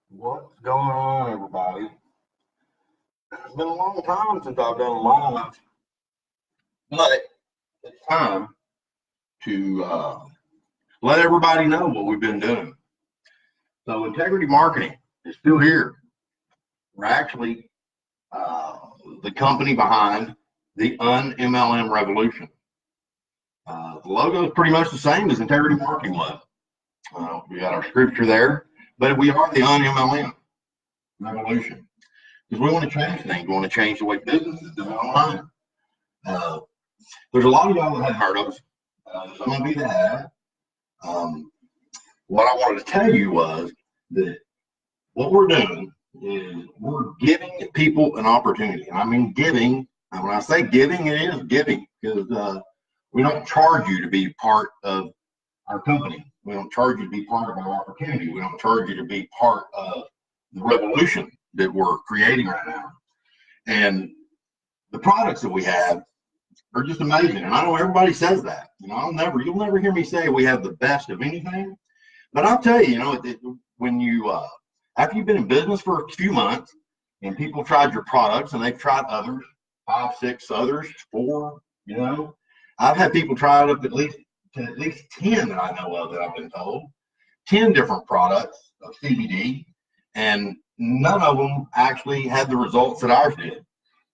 What's going on, everybody? It's been a long time since I've done live, but it's time to let everybody know what we've been doing. So, integrity marketing is still here. We're actually the company behind the un-MLM revolution. The logo is pretty much the same as integrity marketing was. We got our scripture there, but we are the un-MLM revolution. Because we want to change things. We want to change the way business is done online. There's a lot of y'all that hadn't heard of us. Some of you that have. What I wanted to tell you was that what we're doing is we're giving people an opportunity. And I mean giving. And when I say giving, it is giving. Because we don't charge you to be part of our company. We don't charge you to be part of our opportunity. We don't charge you to be part of the revolution that we're creating right now. And the products that we have are just amazing. And I know everybody says that. You'll never hear me say we have the best of anything. But I'll tell you, when you, after you've been in business for a few months and people tried your products and they've tried others, 5, 6 others, 4, I've had people try it up at least 10 that I know of that I've been told, 10 different products of CBD, and none of them actually had the results that ours did.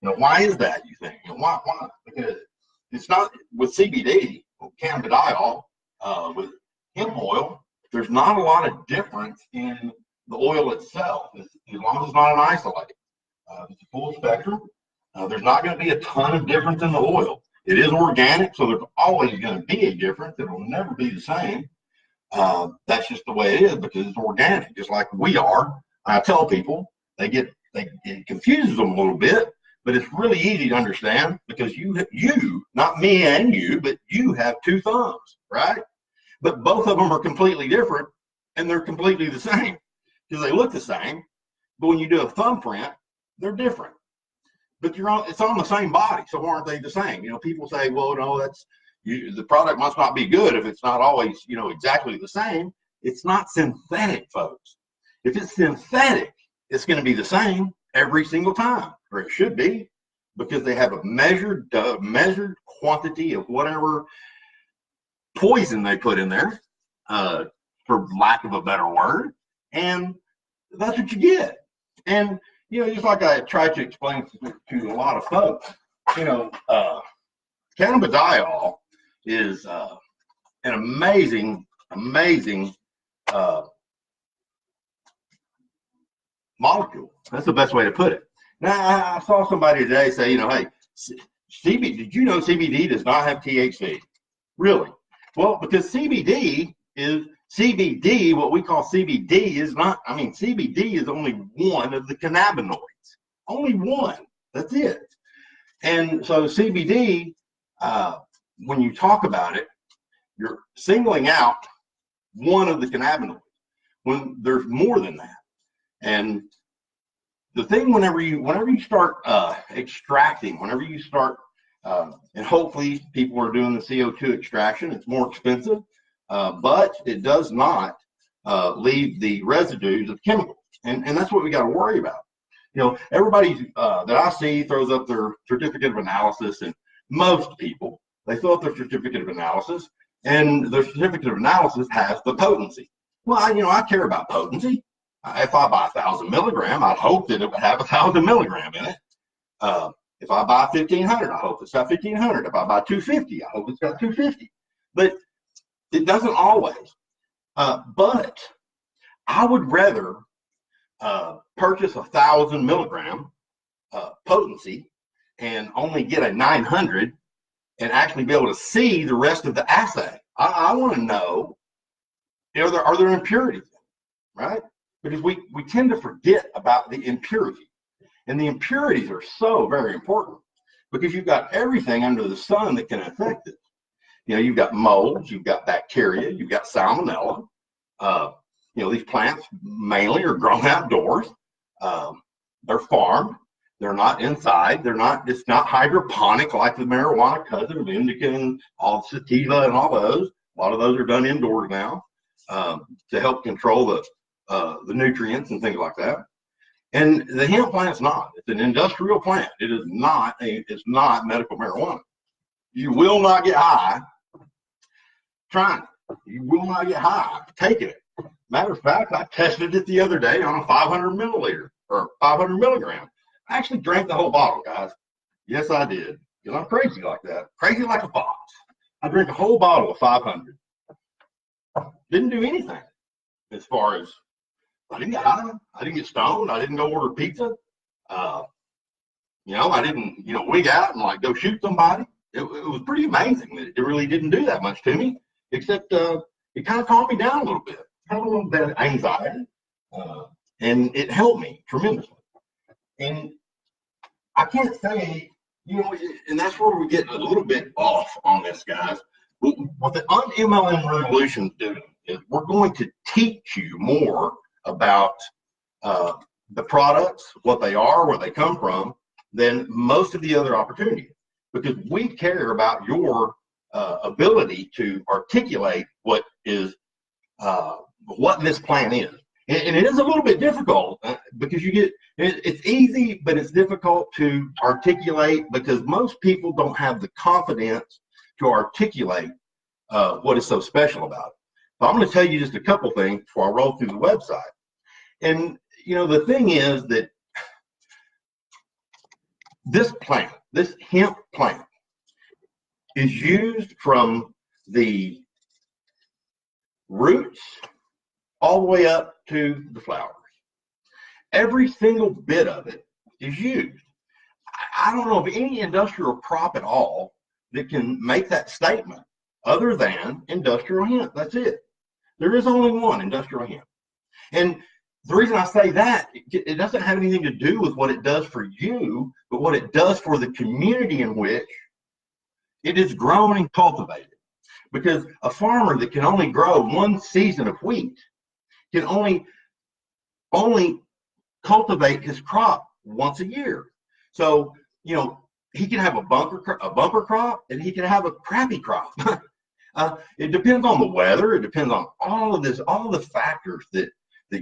Why is that, you think? Why? Because it's not with CBD, cannabidiol, with hemp oil, there's not a lot of difference in the oil itself, as long as it's not an isolate. It's a full spectrum. There's not going to be a ton of difference in the oil. It is organic, so there's always going to be a difference. It will never be the same. That's just the way it is because it's organic, just like we are. I tell people, it confuses them a little bit, but it's really easy to understand because you, not me and you, but you have 2 thumbs, right? But both of them are completely different and they're completely the same because they look the same. But when you do a thumbprint, they're different. But it's on the same body, so aren't they the same? People say, well, no, the product must not be good if it's not always, exactly the same. It's not synthetic, folks. If it's synthetic, it's going to be the same every single time, or it should be, because they have a measured quantity of whatever poison they put in there, for lack of a better word, and that's what you get. And just like I tried to explain to a lot of folks, cannabidiol is an amazing molecule. That's the best way to put it. Now, I saw somebody today say, hey, CBD, did you know CBD does not have THC? Really? Well, because CBD, what we call CBD is not, CBD is only one of the cannabinoids. Only one. That's it. And so CBD, when you talk about it, you're singling out one of the cannabinoids when there's more than that. And the thing, whenever you start extracting, and hopefully people are doing the CO2 extraction, it's more expensive, but it does not leave the residues of chemicals. And that's what we got to worry about. Everybody that I see throws up their certificate of analysis, and most people, they throw up their certificate of analysis, and their certificate of analysis has the potency. Well, I care about potency. If I buy 1,000 milligram, I'd hope that it would have 1,000 milligram in it. If I buy 1,500, I hope it's got 1,500. If I buy 250, I hope it's got 250. But it doesn't always. But I would rather purchase 1,000 milligram potency and only get a 900 and actually be able to see the rest of the assay. I want to know, are there impurities, right? Because we tend to forget about the impurity. And the impurities are so very important because you've got everything under the sun that can affect it. You've got molds, you've got bacteria, you've got salmonella. These plants mainly are grown outdoors. They're farmed. They're not inside. It's not hydroponic like the marijuana cousin of indica and all sativa and all those. A lot of those are done indoors now to help control the nutrients and things like that. And the hemp plant's not. It's an industrial plant. It is not it's not medical marijuana. You will not get high trying it. You will not get high taking it. Matter of fact, I tested it the other day on a 500 milliliter or 500 milligram. I actually drank the whole bottle, guys. Yes, I did. Because I'm crazy like that. Crazy like a fox. I drank a whole bottle of 500. Didn't do anything as far as I didn't get high. I didn't get stoned. I didn't go order pizza. I didn't, wig out and like go shoot somebody. It was pretty amazing that it really didn't do that much to me, except it kind of calmed me down a little bit. Kind of a little bit of anxiety, and it helped me tremendously. And I can't say, and that's where we get a little bit off on this, guys. What the MLM Revolution is doing is we're going to teach you more about the products, what they are, where they come from, than most of the other opportunities, because we care about your ability to articulate what this plan is. And it is a little bit difficult because it's easy, but it's difficult to articulate because most people don't have the confidence to articulate what is so special about it. So I'm going to tell you just a couple things before I roll through the website. And, the thing is that this plant, this hemp plant, is used from the roots all the way up to the flowers. Every single bit of it is used. I don't know of any industrial crop at all that can make that statement other than industrial hemp. That's it. There is only one industrial hemp. And the reason I say that, it doesn't have anything to do with what it does for you, but what it does for the community in which it is grown and cultivated. Because a farmer that can only grow one season of wheat can only cultivate his crop once a year. So, he can have a bumper crop and he can have a crappy crop. It depends on the weather. It depends on all the factors that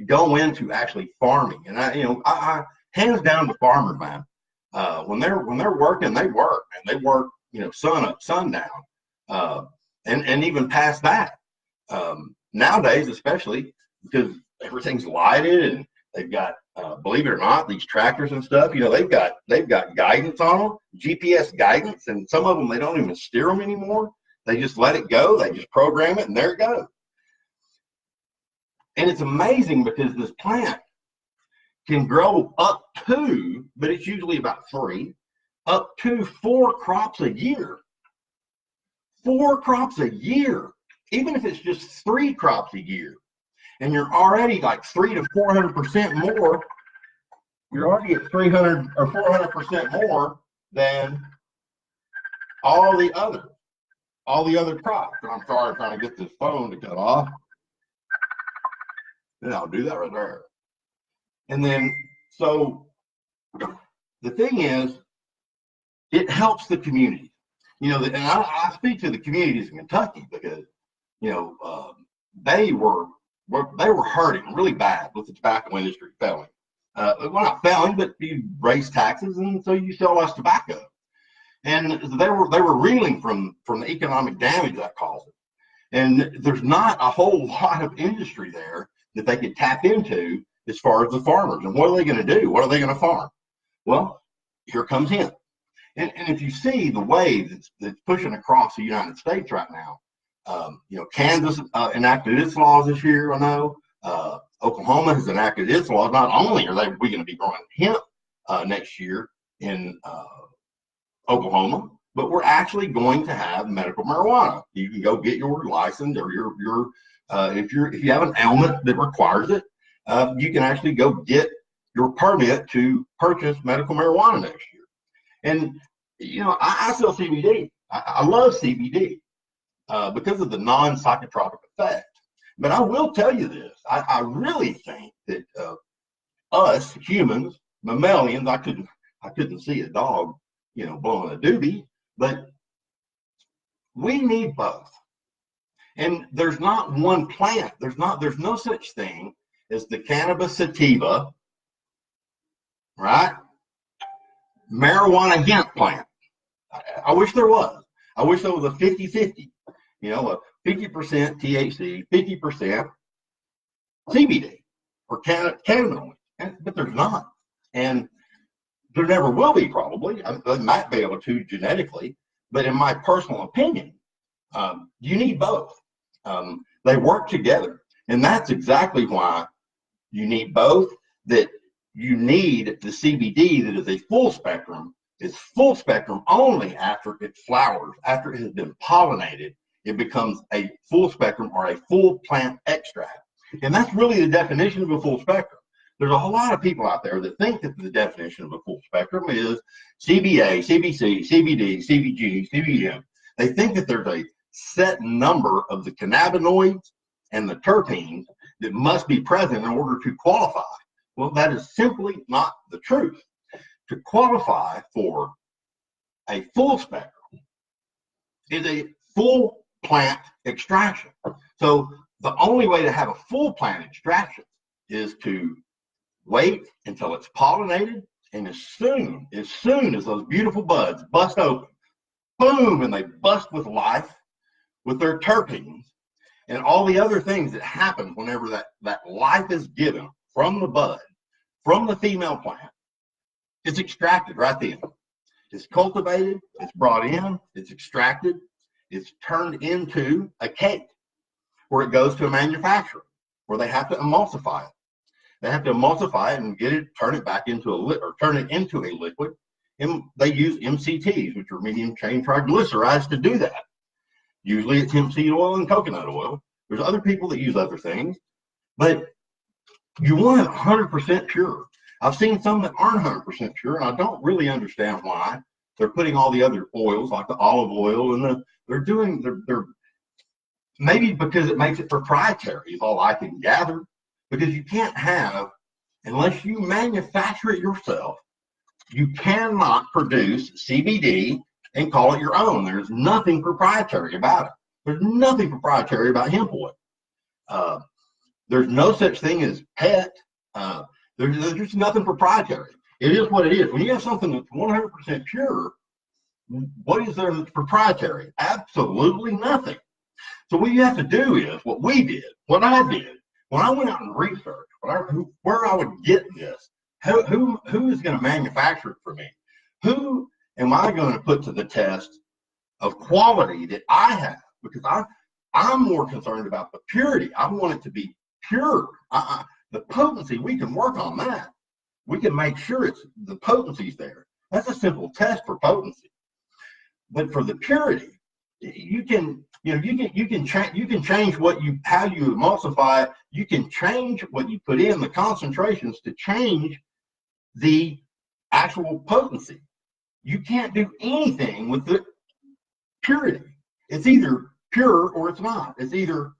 go into actually farming. And I hands down to farmers, man. When they're working, they work, and they work, sun up, sun down, and even past that. Nowadays, especially because everything's lighted and they've got, believe it or not, these tractors and stuff. They've got guidance on them, GPS guidance, and some of them they don't even steer them anymore. They just let it go. They just program it, and there it goes. And it's amazing because this plant can grow up to, but it's usually about 3, up to 4 crops a year. 4 crops a year, even if it's just 3 crops a year, and you're already like 300 to 400% more. You're already at 300 or 400% more than all the other crops. And I'm sorry, I'm trying to get this phone to cut off. Then I'll do that right there. And then, so the thing is, it helps the community. And I speak to the communities in Kentucky because, they were hurting really bad with the tobacco industry failing. Well, not failing, but you raise taxes, and so you sell less tobacco. And they were reeling from the economic damage that caused it. And there's not a whole lot of industry there that they could tap into as far as the farmers. And what are they going to do? What are they going to farm? Well, here comes hemp. And if you see the wave that's pushing across the United States right now, Kansas enacted its laws this year. I know Oklahoma has enacted its laws. Not only are we going to be growing hemp next year in Oklahoma, but we're actually going to have medical marijuana. You can go get your license, or if you have an ailment that requires it, you can actually go get your permit to purchase medical marijuana next year. And I sell CBD. I love CBD because of the non-psychotropic effect. But I will tell you this: I really think that us humans, mammalians, I couldn't see a dog, blowing a doobie, but we need both. And there's not one plant. There's no such thing is the cannabis sativa, right? Marijuana hemp plant. I wish there was. I wish there was a 50-50, you know, a 50% THC, 50% CBD or cannabinoids, but there's not. And there never will be, probably. They might be able to genetically, but in my personal opinion, you need both. They work together, and that's exactly why you need both. That you need the CBD that is a full spectrum. It's full spectrum only after it flowers, after it has been pollinated. It becomes a full spectrum or a full plant extract, and that's really the definition of a full spectrum. There's a whole lot of people out there that think that the definition of a full spectrum is CBA, CBC, CBD, CBG, CBM. They think that there's a set number of the cannabinoids and the terpenes that must be present in order to qualify. Well, that is simply not the truth. To qualify for a full spectrum is a full plant extraction. So the only way to have a full plant extraction is to wait until it's pollinated, and as soon as those beautiful buds bust open, boom, and they bust with life, with their terpenes, and all the other things that happen whenever that life is given from the bud, from the female plant, it's extracted right then. It's cultivated, it's brought in, it's extracted, it's turned into a cake, where it goes to a manufacturer, where they have to emulsify it. They have to emulsify it and turn it back into a liquid. And they use MCTs, which are medium chain triglycerides, to do that. Usually it's hemp seed oil and coconut oil. There's other people that use other things, but you want it 100% pure. I've seen some that aren't 100% pure, and I don't really understand why they're putting all the other oils, like the olive oil, and they're maybe because it makes it proprietary is all I can gather. Because you can't have, unless you manufacture it yourself, you cannot produce CBD and call it your own. There's nothing proprietary about it. There's nothing proprietary about hemp oil. There's no such thing as pet. There's just nothing proprietary. It is what it is. When you have something that's 100% pure, what is there that's proprietary? Absolutely nothing. So what you have to do is what we did, what I did, when I went out and researched where I would get this, who is going to manufacture it for me? Who am I going to put to the test of quality that I have? Because I'm more concerned about the purity. I want it to be pure. The potency, we can work on that. We can make sure the potency's there. That's a simple test for potency. But for the purity, you can change how you emulsify it. You can change what you put in, the concentrations, to change the actual potency. You can't do anything with the purity. It's either pure or it's not. It's either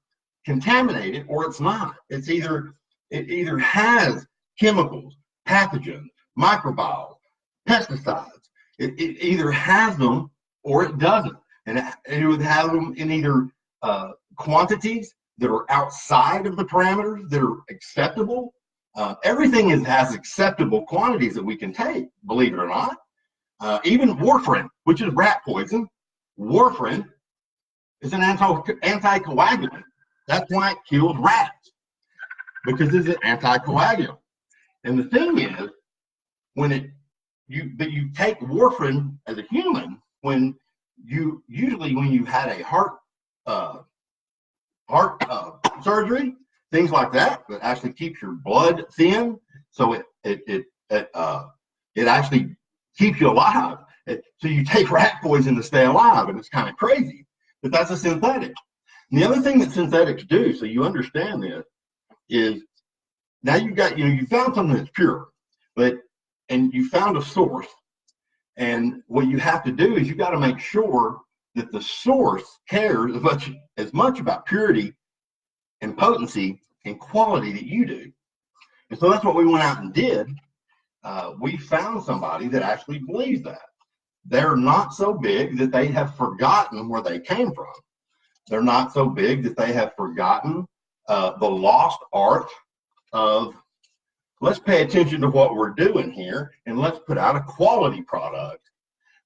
contaminated or it's not. It either has chemicals, pathogens, microbiomes, pesticides. It either has them or it doesn't. And it would have them in either quantities that are outside of the parameters that are acceptable. Everything has acceptable quantities that we can take, believe it or not. Even warfarin, which is rat poison. Warfarin is an anticoagulant. That's why it kills rats, because it's an anticoagulant. And the thing is, when you take warfarin as a human, when you had a heart surgery, things like that actually keeps your blood thin, so it actually keeps you alive. So you take rat poison to stay alive, and it's kind of crazy, but that's a synthetic. And the other thing that synthetics do, so you understand this, is now you found something that's pure, and you found a source. And what you have to do is you got to make sure that the source cares as much about purity and potency and quality that you do. And so that's what we went out and did. We found somebody that actually believes that. They're not so big that they have forgotten where they came from. They're not so big that they have forgotten the lost art of let's pay attention to what we're doing here and let's put out a quality product.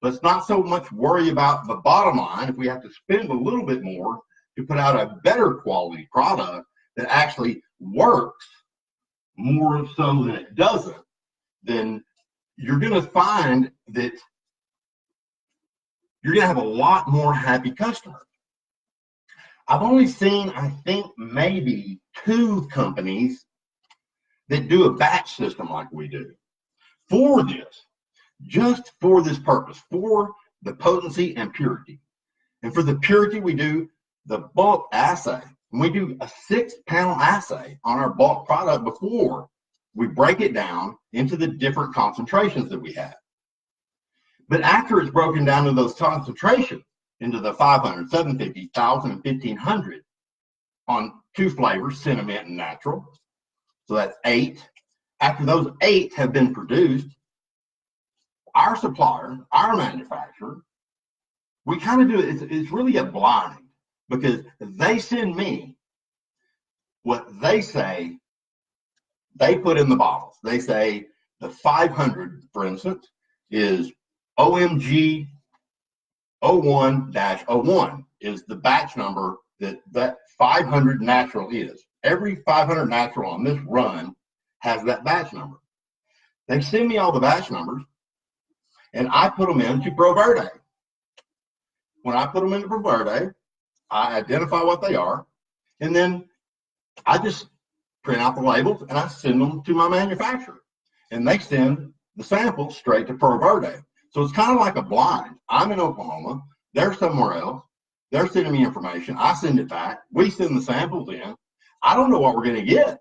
Let's not so much worry about the bottom line. If we have to spend a little bit more to put out a better quality product that actually works more so than it doesn't, then you're going to find that you're going to have a lot more happy customers. I've only seen, I think, maybe 2 companies that do a batch system like we do for this, just for this purpose, for the potency and purity. And for the purity, we do the bulk assay. And we do a 6-panel assay on our bulk product before we break it down into the different concentrations that we have. But after it's broken down to those concentrations, into the 500, 750, 1,000, and 1,500 on 2 flavors, cinnamon and natural, so that's 8. After those 8 have been produced, our supplier, our manufacturer, we kind of do it, it's really a blind, because they send me what they say they put in the bottles. They say the 500, for instance, is OMG 01-01 is the batch number that 500 natural is. Every 500 natural on this run has that batch number. They send me all the batch numbers, and I put them into ProVerde. When I put them into ProVerde, I identify what they are, and then I just print out the labels and I send them to my manufacturer, and they send the samples straight to ProVerde. So it's kind of like a blind. I'm in Oklahoma, they're somewhere else, they're sending me information, I send it back, we send the samples in. I don't know what we're going to get,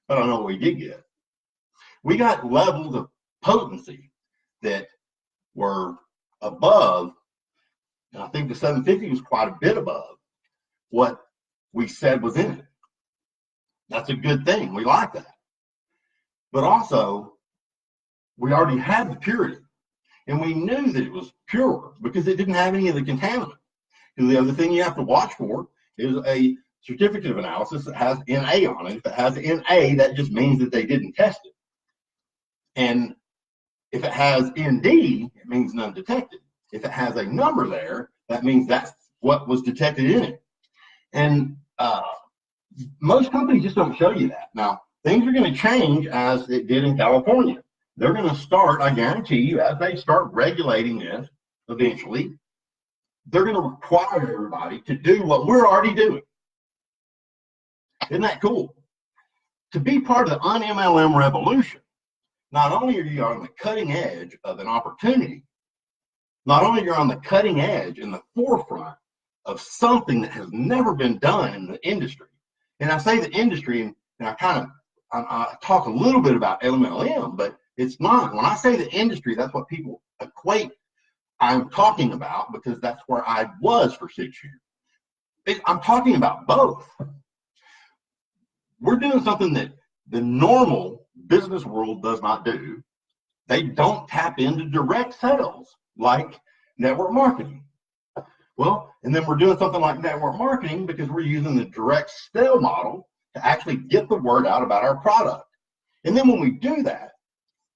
but I know what we did get. We got levels of potency that were above, and I think the 750 was quite a bit above what we said was in it. That's a good thing. We like that. But also, we already had the purity, and we knew that it was pure because it didn't have any of the contaminants. And the other thing you have to watch for is a certificate of analysis that has NA on it. If it has NA, that just means that they didn't test it. And if it has ND, it means none detected. If it has a number there, that means that's what was detected in it. And most companies just don't show you that. Now, things are going to change as it did in California. They're going to start, I guarantee you, as they start regulating this eventually, they're going to require everybody to do what we're already doing. Isn't that cool? To be part of the un-MLM revolution, not only are you on the cutting edge of an opportunity, not only you're on the cutting edge in the forefront of something that has never been done in the industry. And I say the industry, and I talk a little bit about MLM, but it's not. When I say the industry, that's what people equate I'm talking about, because that's where I was for 6 years. I'm talking about both. We're doing something that the normal business world does not do. They don't tap into direct sales like network marketing. Well, and then we're doing something like network marketing because we're using the direct sale model to actually get the word out about our product. And then when we do that,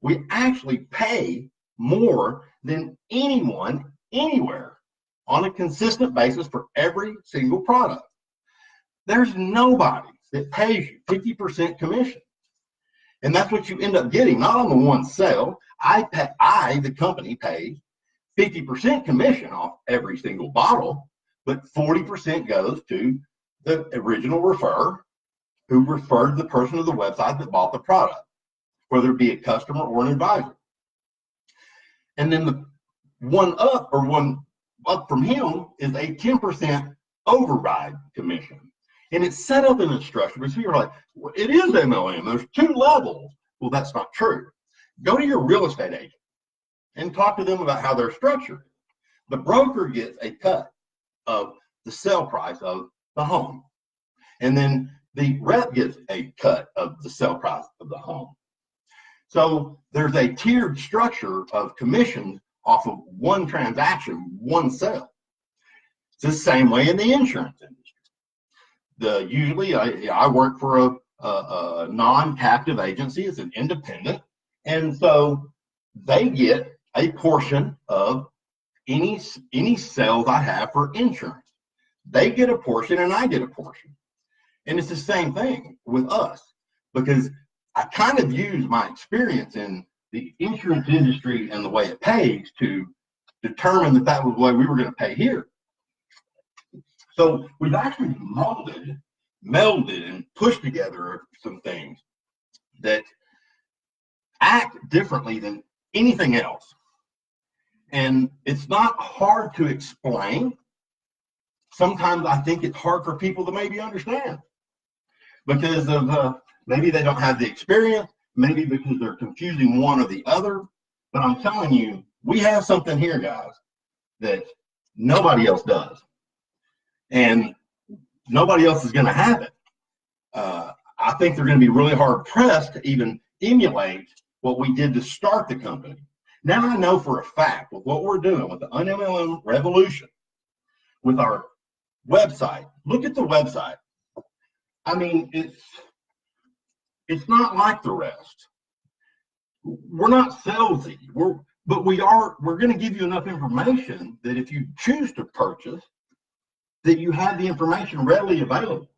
we actually pay more than anyone anywhere on a consistent basis for every single product. There's nobody that pays you 50% commission. And that's what you end up getting, not on the one sale. The company, pays 50% commission off every single bottle, but 40% goes to the original referrer who referred the person to the website that bought the product, whether it be a customer or an advisor. And then the one up from him is a 10% override commission. And it's set up in a structure because people are like, well, it is MLM. There's 2 levels. Well, that's not true. Go to your real estate agent and talk to them about how they're structured. The broker gets a cut of the sale price of the home. And then the rep gets a cut of the sale price of the home. So there's a tiered structure of commissions off of one transaction, one sale. It's the same way in the insurance industry. Usually I work for a non-captive agency. It's an independent. And so they get a portion of any sales I have for insurance. They get a portion and I get a portion. And it's the same thing with us, because I kind of use my experience in the insurance industry and the way it pays to determine that that was the way we were going to pay here. So we've actually melded, and pushed together some things that act differently than anything else. And it's not hard to explain. Sometimes I think it's hard for people to maybe understand because of maybe they don't have the experience, maybe because they're confusing one or the other. But I'm telling you, we have something here, guys, that nobody else does. And nobody else is going to have it. I think they're going to be really hard pressed to even emulate what we did to start the company. Now I know for a fact with what we're doing with the UnMLM revolution, with our website. Look at the website. I mean, it's not like the rest. We're not salesy. We're going to give you enough information that if you choose to purchase, that you have the information readily available.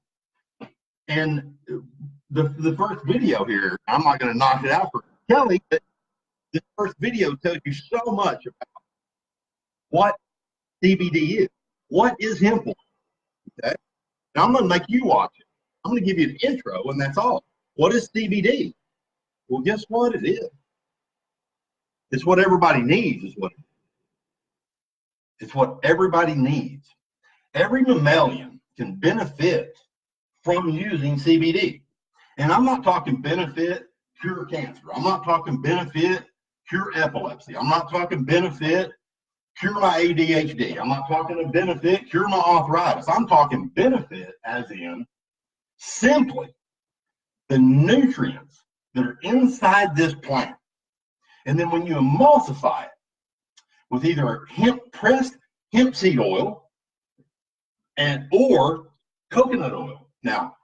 And the first video here, I'm not going to knock it out for Kelly, but this first video tells you so much about what CBD is. What is hemp oil? Okay? Now I'm going to make you watch it. I'm going to give you an intro, and that's all. What is CBD? Well, guess what it is? It's what everybody needs, is what it is. It's what everybody needs. Every mammalian can benefit from using CBD. And I'm not talking benefit, cure cancer. I'm not talking benefit, cure epilepsy. I'm not talking benefit, cure my ADHD. I'm not talking a benefit, cure my arthritis. I'm talking benefit as in simply the nutrients that are inside this plant. And then when you emulsify it with either pressed hemp seed oil or coconut oil. Now,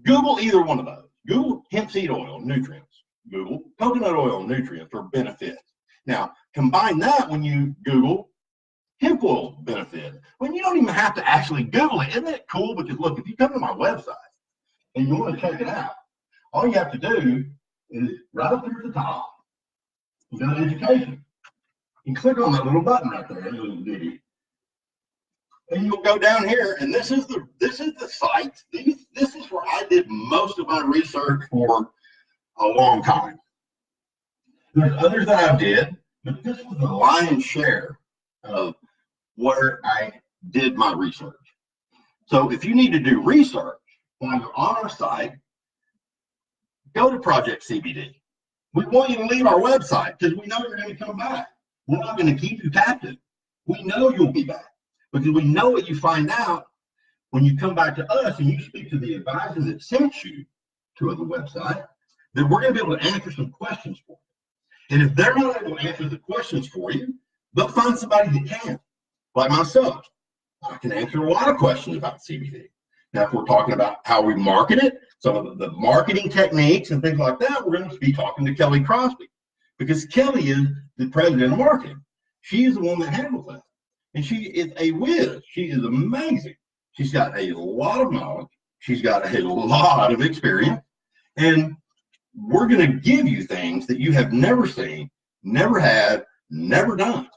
Google either one of those. Google hemp seed oil nutrients. Google coconut oil nutrients or benefits. Now, combine that when you Google hemp oil benefit. When you don't even have to actually Google it. Isn't that cool? Because look, if you come to my website and you want to check it out, all you have to do is right up here at the top, you go to education. You click on that little button right there, little video. And you'll go down here, and this is the site. This is where I did most of my research for a long time. There's others that I did, but this was the lion's share of where I did my research. So if you need to do research while you're on our site, go to Project CBD. We want you to leave our website because we know you're going to come back. We're not going to keep you captive. We know you'll be back. Because we know what you find out when you come back to us and you speak to the advisor that sent you to the website, that we're going to be able to answer some questions for you. And if they're not able to answer the questions for you, they'll find somebody that can, like myself. I can answer a lot of questions about CBD. Now, if we're talking about how we market it, some of the marketing techniques and things like that, we're going to be talking to Kelly Crosby, because Kelly is the president of marketing. She is the one that handles that. And she is a whiz. She is amazing. She's got a lot of knowledge. She's got a lot of experience. And we're going to give you things that you have never seen, never had, never done.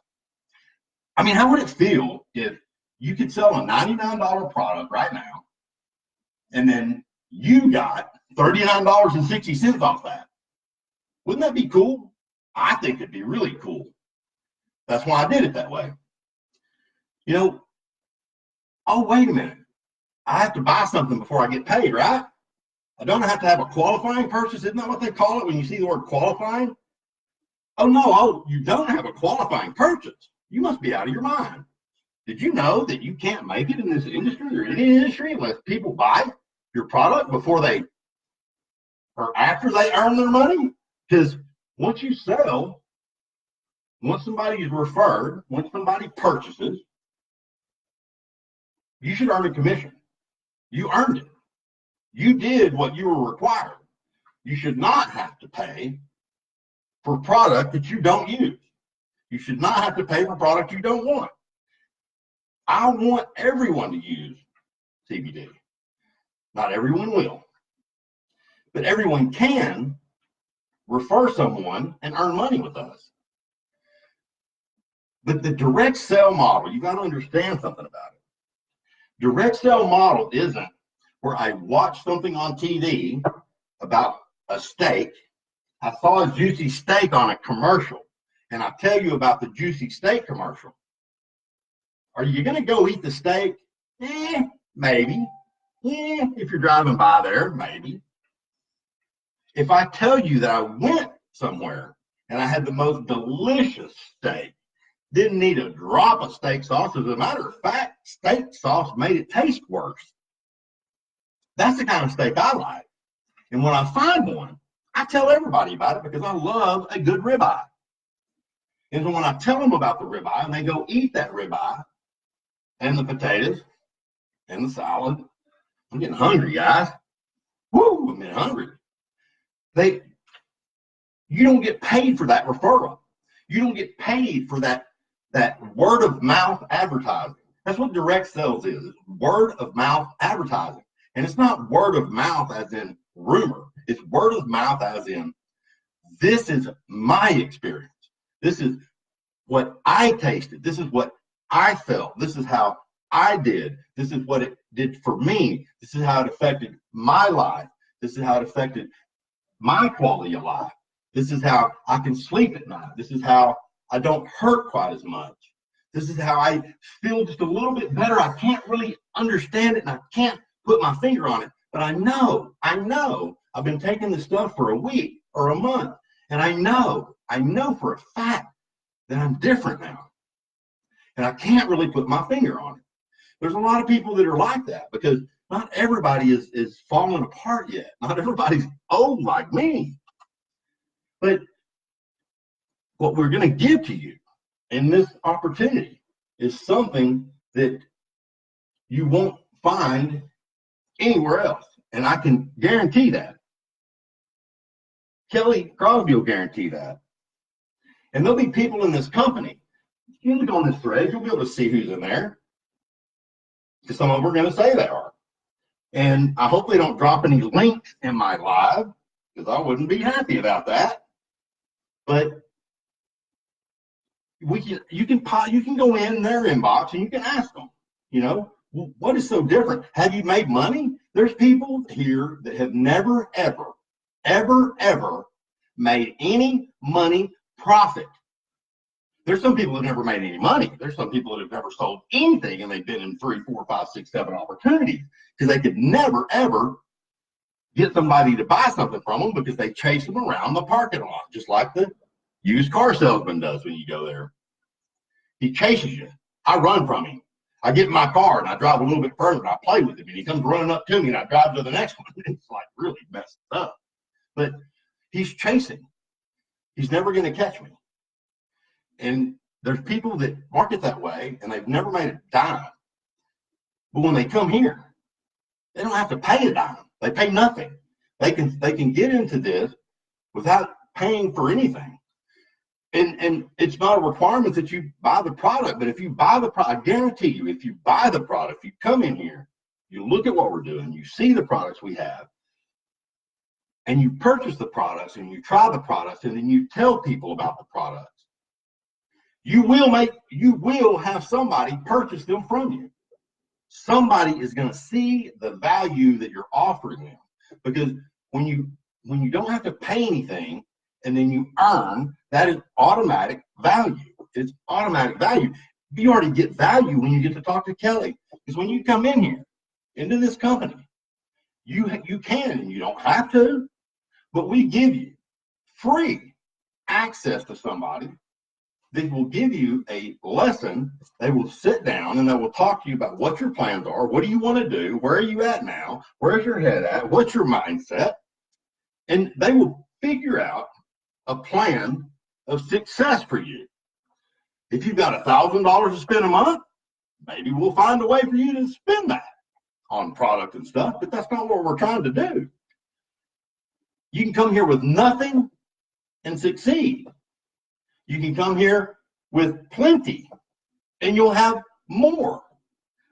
I mean, how would it feel if you could sell a $99 product right now, and then you got $39.60 off that? Wouldn't that be cool? I think it'd be really cool. That's why I did it that way. You know, oh, wait a minute. I have to buy something before I get paid, right? I don't have to have a qualifying purchase. Isn't that what they call it when you see the word qualifying? Oh, no, you don't have a qualifying purchase. You must be out of your mind. Did you know that you can't make it in this industry or any industry unless people buy your product before they or after they earn their money? Because once you sell, once somebody is referred, once somebody purchases, you should earn a commission. You earned it. You did what you were required. You should not have to pay for product that you don't use. You should not have to pay for product you don't want. I want everyone to use CBD. Not everyone will, but everyone can refer someone and earn money with us. But the direct sell model, you got to understand something about it. Direct sell model isn't where I watch something on TV about a steak. I saw a juicy steak on a commercial, and I tell you about the juicy steak commercial. Are you going to go eat the steak? Maybe. If you're driving by there, maybe. If I tell you that I went somewhere and I had the most delicious steak, didn't need a drop of steak sauce. As a matter of fact, steak sauce made it taste worse. That's the kind of steak I like. And when I find one, I tell everybody about it because I love a good ribeye. And so when I tell them about the ribeye and they go eat that ribeye and the potatoes and the salad, I'm getting hungry, guys. Woo, I'm getting hungry. You don't get paid for that referral. You don't get paid for that word of mouth advertising. That's what direct sales is. It's word of mouth advertising. And it's not word of mouth as in rumor. It's word of mouth as in, this is my experience. This is what I tasted. This is what I felt. This is how I did. This is what it did for me. This is how it affected my life. This is how it affected my quality of life. This is how I can sleep at night. This is how I don't hurt quite as much. This is how I feel just a little bit better. I can't really understand it and I can't put my finger on it, but I know I've been taking this stuff for a week or a month, and I know for a fact that I'm different now. And I can't really put my finger on it. There's a lot of people that are like that because not everybody is falling apart yet. Not everybody's old like me. But what we're going to give to you in this opportunity is something that you won't find anywhere else. And I can guarantee that. Kelly Crosby will guarantee that. And there'll be people in this company. You look on this thread, you'll be able to see who's in there. Because some of them are going to say they are. And I hope they don't drop any links in my live, because I wouldn't be happy about that. But you can go in their inbox and you can ask them, what is so different? Have you made money? There's people here that have never, ever made any money profit. There's some people that have never made any money. There's some people that have never sold anything and they've been in 3, 4, 5, 6, 7 opportunities because they could never, ever get somebody to buy something from them because they chase them around the parking lot, just like the used car salesman does when you go there. He chases you. I run from him. I get in my car and I drive a little bit further and I play with him and he comes running up to me and I drive to the next one. It's like really messed up. But he's chasing. He's never going to catch me. And there's people that market that way and they've never made a dime. But when they come here, they don't have to pay a dime. They pay nothing. They can get into this without paying for anything. And it's not a requirement that you buy the product, but if you buy the product, I guarantee you, if you buy the product, if you come in here, you look at what we're doing, you see the products we have, and you purchase the products and you try the products and then you tell people about the products, you will have somebody purchase them from you. Somebody is going to see the value that you're offering them, because when you don't have to pay anything and then you earn, that is automatic value. It's automatic value. You already get value when you get to talk to Kelly, because when you come in here into this company, you can, and you don't have to, but we give you free access to somebody that will give you a lesson. They will sit down and they will talk to you about what your plans are. What do you want to do? Where are you at now? Where's your head at? What's your mindset? And they will figure out a plan of success for you. If you've got $1,000 to spend a month, maybe we'll find a way for you to spend that on product and stuff, but that's not what we're trying to do. You can come here with nothing and succeed. You can come here with plenty and you'll have more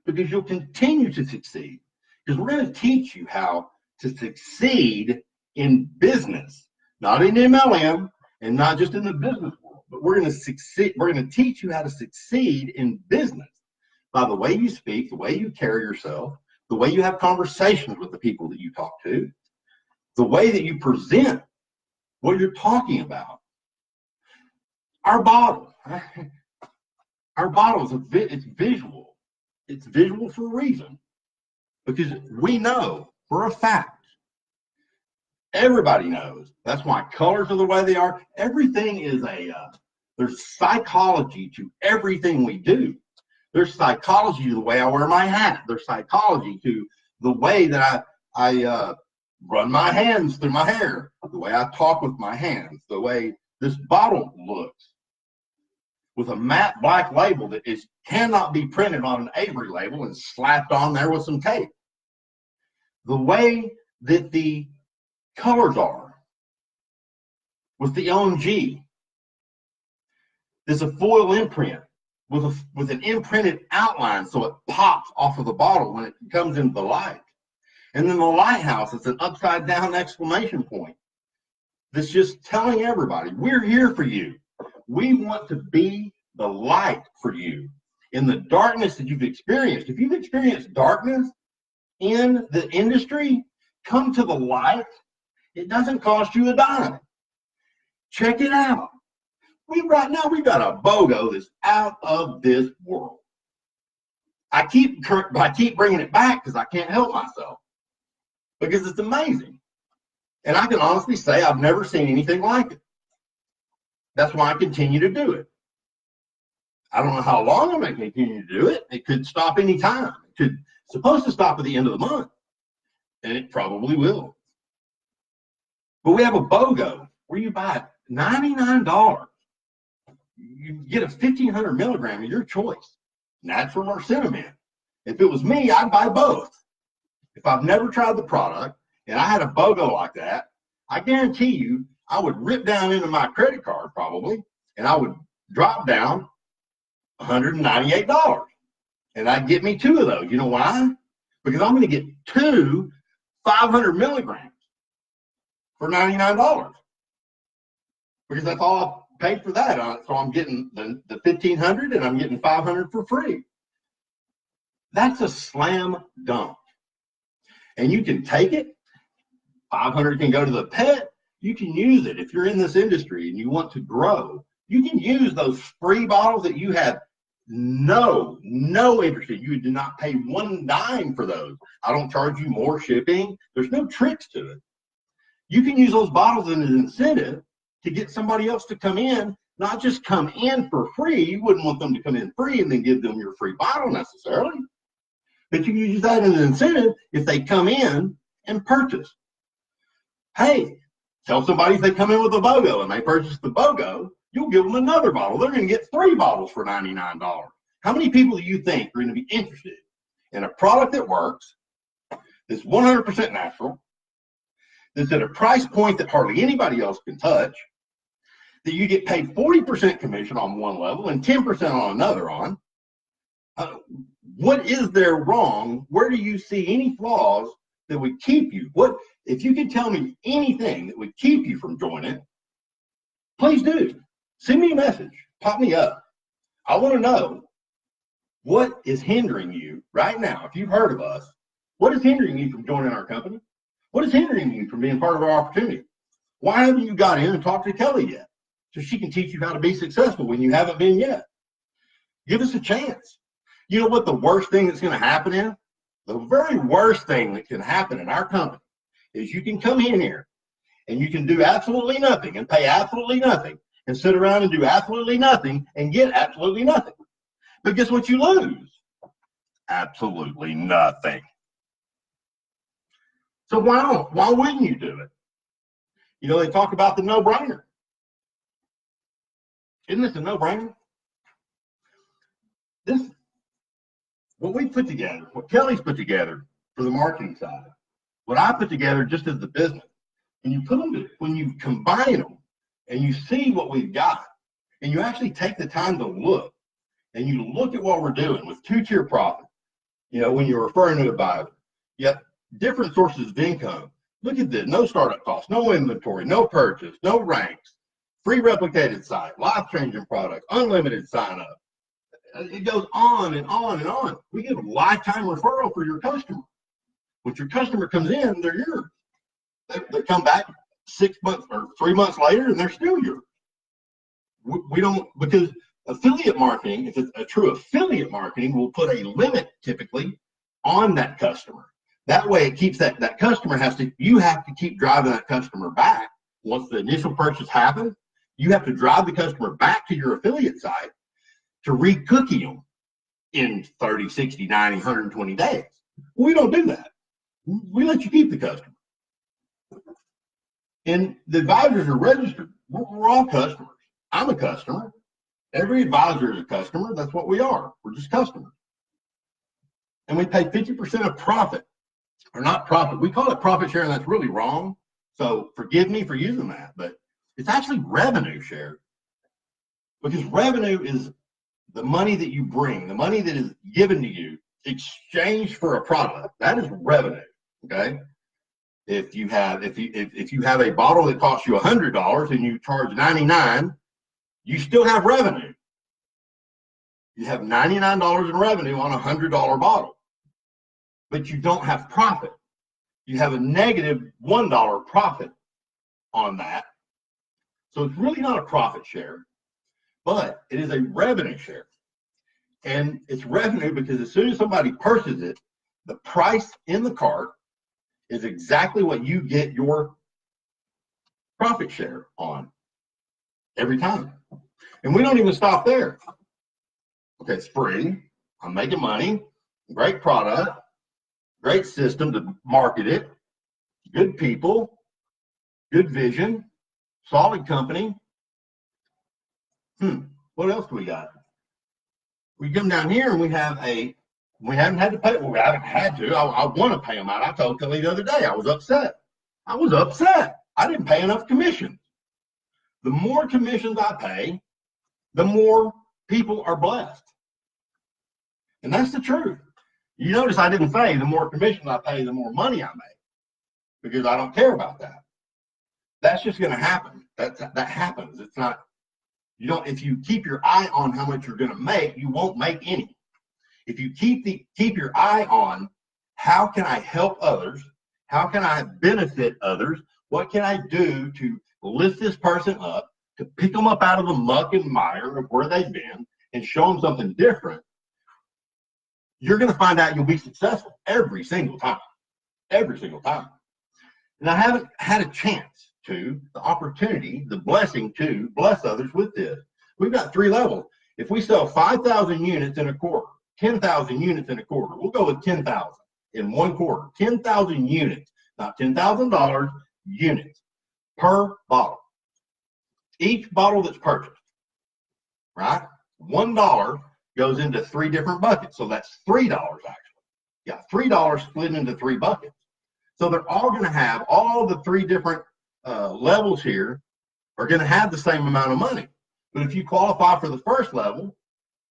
because you'll continue to succeed. Because we're going to teach you how to succeed in business, not in MLM and not just in the business world, but we're going to succeed. We're going to teach you how to succeed in business by the way you speak, the way you carry yourself, the way you have conversations with the people that you talk to, the way that you present what you're talking about. Our bottle is it's visual. It's visual for a reason, because we know for a fact, everybody knows. That's why colors are the way they are. Everything is there's psychology to everything we do. There's psychology to the way I wear my hat. There's psychology to the way that I run my hands through my hair, the way I talk with my hands, the way this bottle looks with a matte black label that cannot be printed on an Avery label and slapped on there with some tape. The way that the colors are with the OMG. There's a foil imprint with an imprinted outline so it pops off of the bottle when it comes into the light. And then the lighthouse, it's an upside down exclamation point that's just telling everybody, we're here for you. We want to be the light for you in the darkness that you've experienced. If you've experienced darkness in the industry, come to the light. It doesn't cost you a dime. Check it out. Right now we've got a BOGO that's out of this world. I keep bringing it back because I can't help myself, because it's amazing. And I can honestly say I've never seen anything like it. That's why I continue to do it. I don't know how long I'm going to continue to do it. It could stop any time. It's supposed to stop at the end of the month, and it probably will. But we have a BOGO where you buy $99. You get a 1,500 milligram of your choice, natural or cinnamon. If it was me, I'd buy both. If I've never tried the product and I had a BOGO like that, I guarantee you I would rip down into my credit card probably, and I would drop down $198. And I'd get me 2 of those. You know why? Because I'm going to get 2 500 milligrams for $99. Because that's all I paid for that. So I'm getting the 1,500 and I'm getting 500 for free. That's a slam dunk. And you can take it. 500 can go to the pet. You can use it if you're in this industry and you want to grow. You can use those free bottles that you have no interest in. You do not pay 1 dime for those. I don't charge you more shipping. There's no tricks to it. You can use those bottles as an incentive to get somebody else to come in, not just come in for free. You wouldn't want them to come in free and then give them your free bottle necessarily. But you can use that as an incentive if they come in and purchase. Hey, tell somebody if they come in with a BOGO and they purchase the BOGO, you'll give them another bottle. They're going to get 3 bottles for $99. How many people do you think are going to be interested in a product that works, that's 100% natural, that's at a price point that hardly anybody else can touch, that you get paid 40% commission on one level and 10% on another on? What is there wrong? Where do you see any flaws that would keep you? What if you could tell me anything that would keep you from joining? Please do. Send me a message. Pop me up. I want to know what is hindering you right now. If you've heard of us, what is hindering you from joining our company? What is hindering you from being part of our opportunity? Why haven't you got in and talked to Kelly yet? So she can teach you how to be successful when you haven't been yet. Give us a chance. You know what the worst thing that's going to happen is? The very worst thing that can happen in our company is you can come in here and you can do absolutely nothing and pay absolutely nothing and sit around and do absolutely nothing and get absolutely nothing. But guess what you lose? Absolutely nothing. So why wouldn't you do it? You know, they talk about the no-brainer. Isn't this a no-brainer? What we put together, what Kelly's put together, for the marketing side. What I put together just as the business, and you put them, when you combine them and you see what we've got, and you actually take the time to look, and you look at what we're doing with two-tier profit, when you're referring to a buyer, yet different sources of income. Look at this: no startup costs, no inventory, no purchase, no ranks, free replicated site, life-changing products, unlimited sign-up. It goes on and on and on. We give a lifetime referral for your customer. When your customer comes in, they're yours. They come back 6 months or 3 months later, and they're still yours. We don't, because affiliate marketing, if it's a true affiliate marketing, will put a limit typically on that customer. That way it keeps that customer you have to keep driving that customer back. Once the initial purchase happens, you have to drive the customer back to your affiliate site to re-cookie them in 30, 60, 90, 120 days. We don't do that. We let you keep the customer. And the advisors are registered. We're all customers. I'm a customer. Every advisor is a customer. That's what we are. We're just customers. And we pay 50% of profit, or not profit. We call it profit share, and that's really wrong. So forgive me for using that, but it's actually revenue share. Because revenue is the money that you bring, the money that is given to you, exchanged for a product. That is revenue. Okay. If you have a bottle that costs you $100 and you charge $99, you still have revenue. You have $99 in revenue on a $100 bottle, but you don't have profit. You have a negative $1 profit on that. So it's really not a profit share, but it is a revenue share. And it's revenue because as soon as somebody purchases it, the price in the cart is exactly what you get your profit share on every time. And we don't even stop there. Okay, it's free. I'm making money. Great product. Great system to market it. Good people. Good vision. Solid company. What else do we got? We come down here and we haven't had to pay. Well, we haven't had to. I want to pay them out. I told Kelly the other day, I was upset. I didn't pay enough commissions. The more commissions I pay, the more people are blessed. And that's the truth. You notice I didn't say the more commissions I pay, the more money I make, because I don't care about that. That's just going to happen. That happens. It's not, if you keep your eye on how much you're going to make, you won't make any. If you keep your eye on how can I help others, how can I benefit others, what can I do to lift this person up, to pick them up out of the muck and mire of where they've been and show them something different, you're going to find out you'll be successful every single time. Every single time. And I haven't had a chance the opportunity, the blessing to bless others with this. We've got 3 levels. If we sell 5,000 units in a quarter, 10,000 units in a quarter, we'll go with 10,000 in one quarter. 10,000 units, not $10,000, units per bottle. Each bottle that's purchased, right? $1 goes into 3 different buckets. So that's $3 actually. Yeah, $3 split into 3 buckets. So they're all going to have, all the 3 different levels here are going to have the same amount of money. But if you qualify for the first level,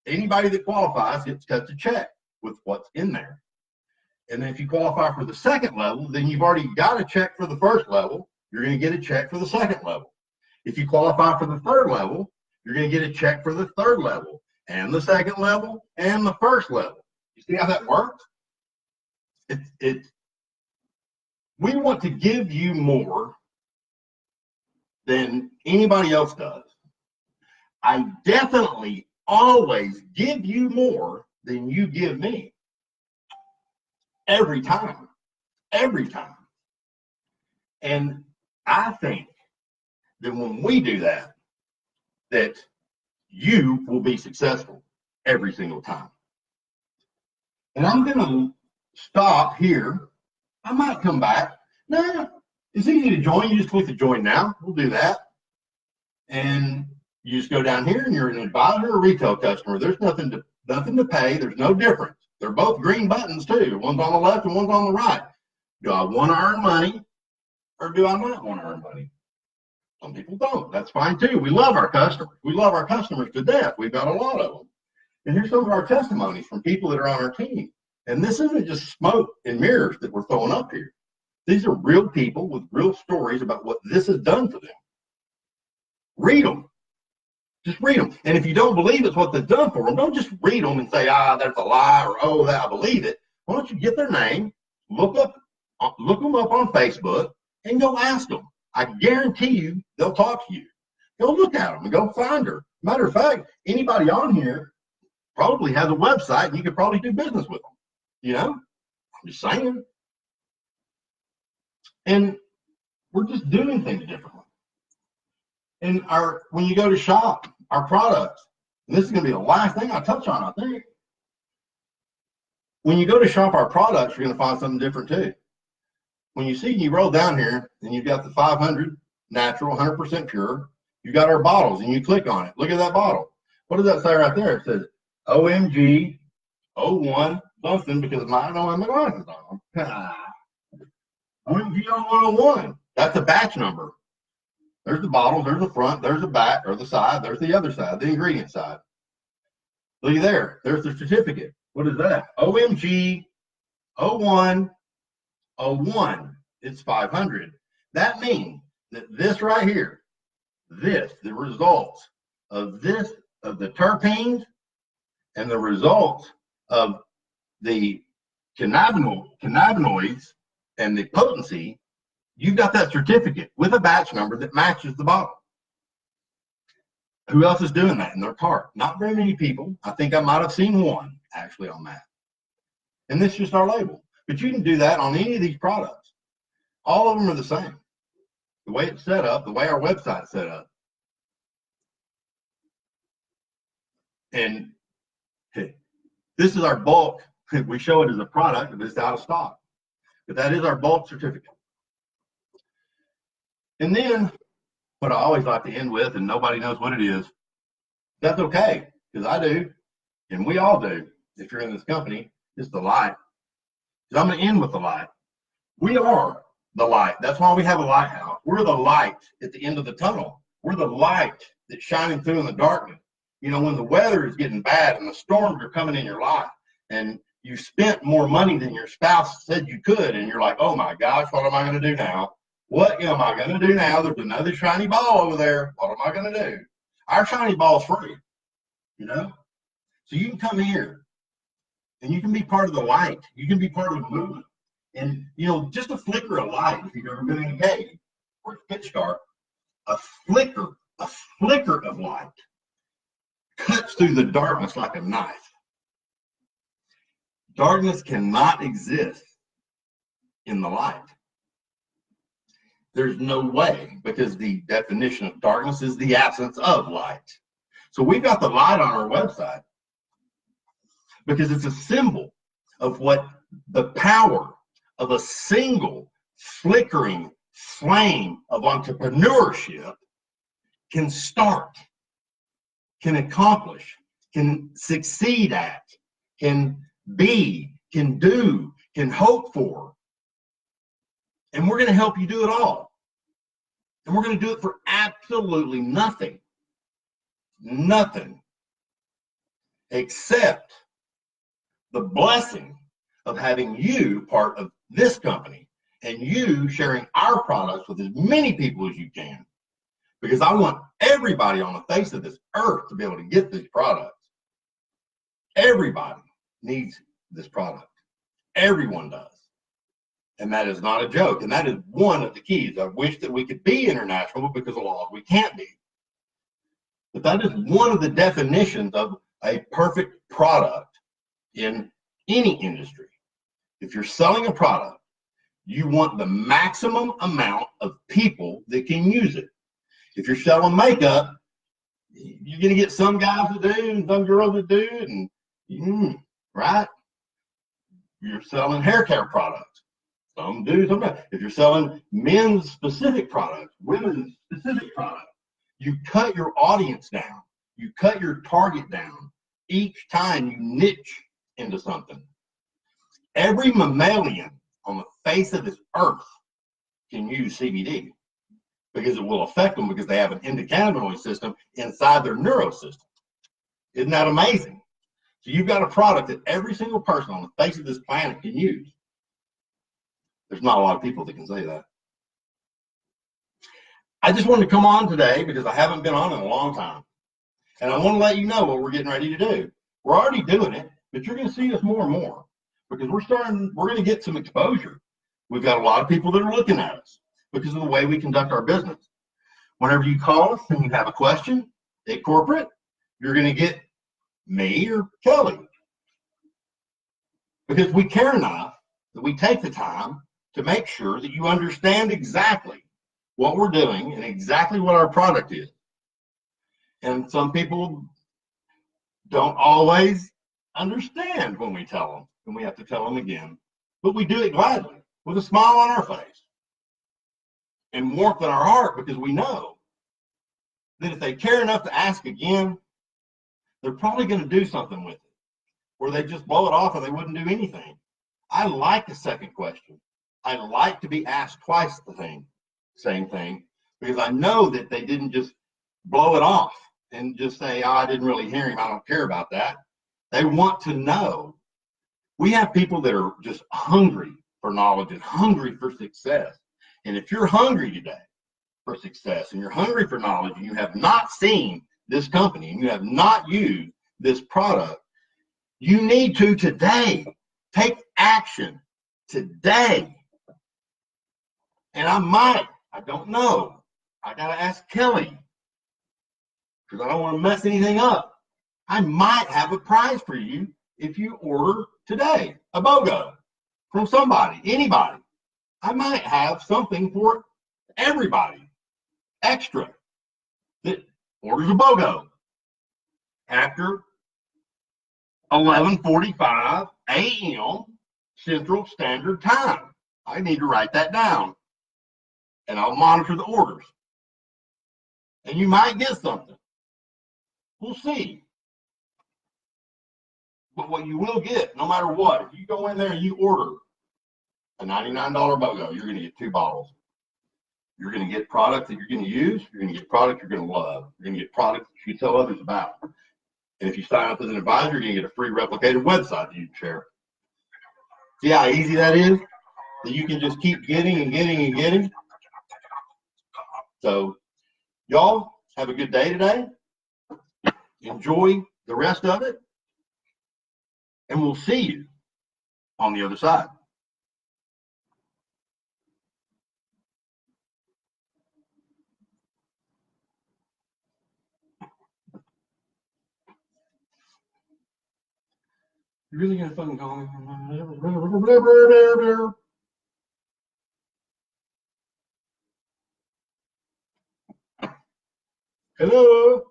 anybody that qualifies gets cut a check with what's in there. And then if you qualify for the second level, then you've already got a check for the first level. You're going to get a check for the second level. If you qualify for the third level, you're going to get a check for the third level and the second level and the first level. You see how that works? We want to give you more than anybody else does. I definitely always give you more than you give me. Every time. Every time. And I think that when we do that, that you will be successful every single time. And I'm going to stop here. I might come back. No, it's easy to join. You just click the join now. We'll do that. And you just go down here and you're an advisor or retail customer. There's nothing to pay. There's no difference. They're both green buttons too. One's on the left and one's on the right. Do I want to earn money or do I not want to earn money? Some people don't. That's fine too. We love our customers. We love our customers to death. We've got a lot of them. And here's some of our testimonies from people that are on our team. And this isn't just smoke and mirrors that we're throwing up here. These are real people with real stories about what this has done for them. Read them. Just read them. And if you don't believe it's what they've done for them, don't just read them and say, that's a lie, or, oh, that I believe it. Why don't you get their name, look them up on Facebook, and go ask them. I guarantee you they'll talk to you. Go look at them and go find her. Matter of fact, anybody on here probably has a website and you could probably do business with them. You know, I'm just saying. And we're just doing things differently. And when you go to shop our products, and this is going to be the last thing I touch on, I think. When you go to shop our products, you're going to find something different too. When you roll down here and you've got the 500 natural, 100% pure, you got our bottles and you click on it. Look at that bottle. What does that say right there? It says OMG 01 something, because I don't have my glasses on. OMG 0101. That's a batch number. There's the bottles, there's the front, there's the back, or the side, there's the other side, the ingredient side. Look at there. There's the certificate. What is that? OMG 0101. It's 500. That means that this right here, the results of the terpenes and the results of the cannabinoids and the potency, you've got that certificate with a batch number that matches the bottle. Who else is doing that in their cart? Not very many people. I think I might have seen one actually on that. And this is just our label. But you can do that on any of these products. All of them are the same. The way it's set up, the way our website's set up. And this is our bulk. We show it as a product, but it's out of stock. But that is our bulk certificate. And then what I always like to end with, and nobody knows what it is, that's okay, because I do, and we all do, if you're in this company, it's the light. Because I'm going to end with the light. We are the light. That's why we have a lighthouse. We're the light at the end of the tunnel. We're the light that's shining through in the darkness. You know, when the weather is getting bad and the storms are coming in your life, and you spent more money than your spouse said you could, and you're like, oh my gosh, what am I going to do now? What am I going to do now? There's another shiny ball over there. What am I going to do? Our shiny ball's free, you know? So you can come here and you can be part of the light. You can be part of the movement. And, you know, just a flicker of light, if you've ever been in a cave or a pitch dark, a flicker of light cuts through the darkness like a knife. Darkness cannot exist in the light. There's no way, because the definition of darkness is the absence of light. So we've got the light on our website because it's a symbol of what the power of a single flickering flame of entrepreneurship can start, can accomplish, can succeed at, can be, can do, can hope for. And we're going to help you do it all. And we're going to do it for absolutely nothing. Nothing. Except the blessing of having you part of this company and you sharing our products with as many people as you can. Because I want everybody on the face of this earth to be able to get these products. Everybody needs this product. Everyone does. And that is not a joke. And that is one of the keys. I wish that we could be international, but because of laws, we can't be. But that is one of the definitions of a perfect product in any industry. If you're selling a product, you want the maximum amount of people that can use it. If you're selling makeup, you're going to get some guys that do and some girls that do, and right? You're selling hair care products. Some do, some don't. If you're selling men's specific products, women's specific products, you cut your audience down. You cut your target down each time you niche into something. Every mammalian on the face of this earth can use CBD because it will affect them because they have an endocannabinoid system inside their neurosystem. Isn't that amazing? So you've got a product that every single person on the face of this planet can use. There's not a lot of people that can say that. I just wanted to come on today because I haven't been on in a long time. And I want to let you know what we're getting ready to do. We're already doing it, but you're going to see us more and more because we're going to get some exposure. We've got a lot of people that are looking at us because of the way we conduct our business. Whenever you call us and you have a question at corporate, you're going to get me or Kelly because we care enough that we take the time to make sure that you understand exactly what we're doing and exactly what our product is. And some people don't always understand when we tell them, and we have to tell them again. But we do it gladly, with a smile on our face and warmth in our heart, because we know that if they care enough to ask again, they're probably going to do something with it, or they just blow it off and they wouldn't do anything. I like a second question. I like to be asked twice the same thing, because I know that they didn't just blow it off and just say, oh, I didn't really hear him, I don't care about that. They want to know. We have people that are just hungry for knowledge and hungry for success. And if you're hungry today for success and you're hungry for knowledge and you have not seen this company and you have not used this product, you need to today take action today. And I don't know. I got to ask Kelly because I don't want to mess anything up. I might have a prize for you if you order today, a BOGO from somebody, anybody. I might have something for everybody extra that orders a BOGO after 11:45 a.m. Central Standard Time. I need to write that down, and I'll monitor the orders. And you might get something. We'll see. But what you will get, no matter what, if you go in there and you order a $99 BOGO, you're going to get 2 bottles. You're going to get product that you're going to use. You're going to get product you're going to love. You're going to get product that you tell others about. And if you sign up as an advisor, you're going to get a free replicated website that you can share. See how easy that is? That you can just keep getting and getting and getting. So, y'all have a good day today. Enjoy the rest of it. And we'll see you on the other side. You really gonna fucking call me? Hello?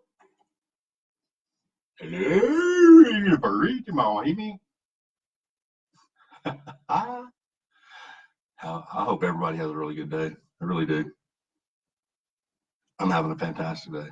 Hello, Barry, come on, Amy. I hope everybody has a really good day. I really do. I'm having a fantastic day.